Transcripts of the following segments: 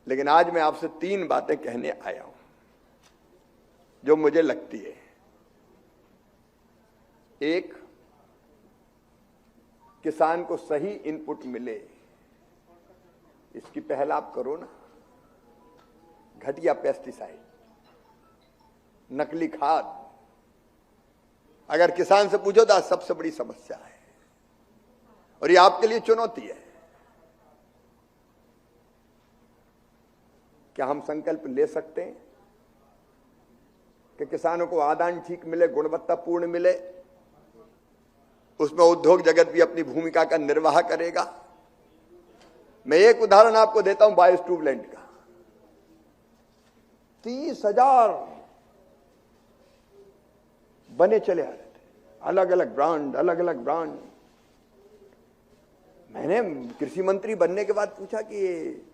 लेकिन आज मैं आपसे 3 बातें कहने आया हूं जो मुझे लगती है। एक, किसान को सही इनपुट मिले, इसकी पहल आप करो ना। घटिया पेस्टिसाइड, नकली खाद, अगर किसान से पूछो तो आज सबसे बड़ी समस्या है और ये आपके लिए चुनौती है। क्या हम संकल्प ले सकते हैं कि किसानों को आदान ठीक मिले, गुणवत्तापूर्ण मिले, उसमें उद्योग जगत भी अपनी भूमिका का निर्वाह करेगा। मैं एक उदाहरण आपको देता हूं बायोस ट्यूबलैंड का। 30,000 बने चले आ रहे थे, अलग अलग ब्रांड। मैंने कृषि मंत्री बनने के बाद पूछा कि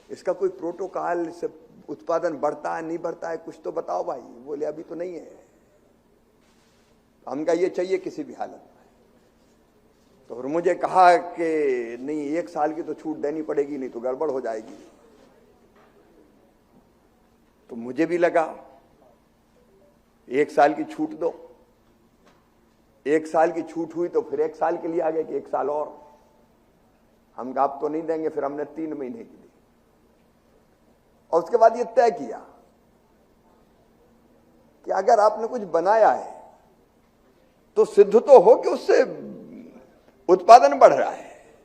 इसका कोई प्रोटोकॉल, इससे उत्पादन बढ़ता है नहीं बढ़ता है, कुछ तो बताओ भाई। बोले अभी तो नहीं है, हमका ये चाहिए किसी भी हालत में। तो फिर मुझे कहा कि नहीं, 1 साल की तो छूट देनी पड़ेगी, नहीं तो गड़बड़ हो जाएगी। तो मुझे भी लगा 1 साल की छूट दो। 1 साल की छूट हुई तो फिर 1 साल के लिए आ गए कि 1 साल और। हम आप तो नहीं देंगे, फिर हमने 3 महीने की दी। और उसके बाद ये तय किया कि अगर आपने कुछ बनाया है तो सिद्ध तो हो कि उससे उत्पादन बढ़ रहा है।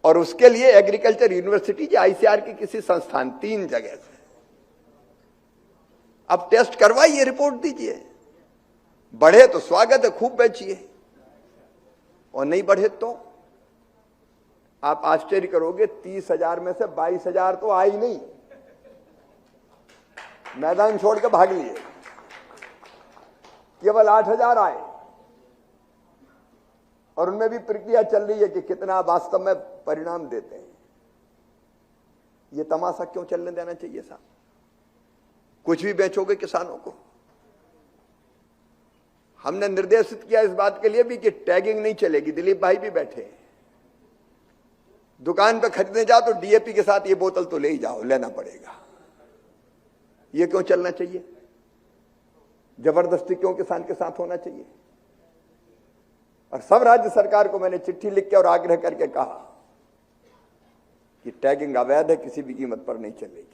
और उसके लिए एग्रीकल्चर यूनिवर्सिटी या आईसीआर की किसी संस्थान, 3 जगह से अब टेस्ट करवाइए, रिपोर्ट दीजिए। बढ़े तो स्वागत है, खूब बेचिए, और नहीं बढ़े तो आप आश्चर्य करोगे, 30,000 में से 22,000 तो आई नहीं, मैदान छोड़ के भाग लिए। केवल 8,000 आए, और उनमें भी प्रक्रिया चल रही है कि कितना वास्तव में परिणाम देते हैं। ये तमाशा क्यों चलने देना चाहिए साहब? कुछ भी बेचोगे किसानों को। हमने निर्देशित किया इस बात के लिए भी कि टैगिंग नहीं चलेगी। दिलीप भाई भी बैठे हैं, दुकान पे खरीदने जाओ तो डीएपी के साथ ये बोतल तो ले ही जाओ, लेना पड़ेगा। ये क्यों चलना चाहिए? जबरदस्ती क्यों किसान के साथ होना चाहिए? और सब राज्य सरकार को मैंने चिट्ठी लिख के और आग्रह करके कहा कि टैगिंग अवैध है, किसी भी कीमत पर नहीं चलेगी।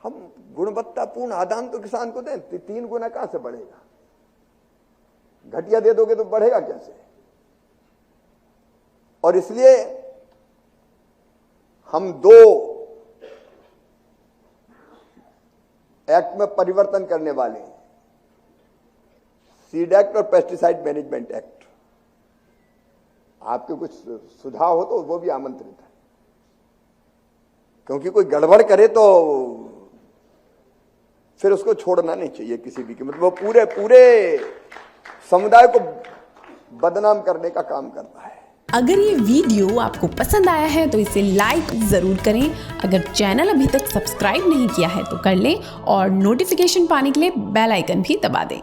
हम गुणवत्तापूर्ण आदान तो किसान को दें, 3 गुना कहां से बढ़ेगा? घटिया दे दोगे तो बढ़ेगा कैसे? और इसलिए हम 2 एक्ट में परिवर्तन करने वाले हैं, सीड एक्ट और पेस्टिसाइड मैनेजमेंट एक्ट। आपके कुछ सुझाव हो तो वो भी आमंत्रित है, क्योंकि कोई गड़बड़ करे तो फिर उसको छोड़ना नहीं चाहिए किसी भी कीमत। वो पूरे समुदाय को बदनाम करने का काम करता है। अगर ये वीडियो आपको पसंद आया है तो इसे लाइक जरूर करें। अगर चैनल अभी तक सब्सक्राइब नहीं किया है तो कर लें और नोटिफिकेशन पाने के लिए बेल आइकन भी दबा दें।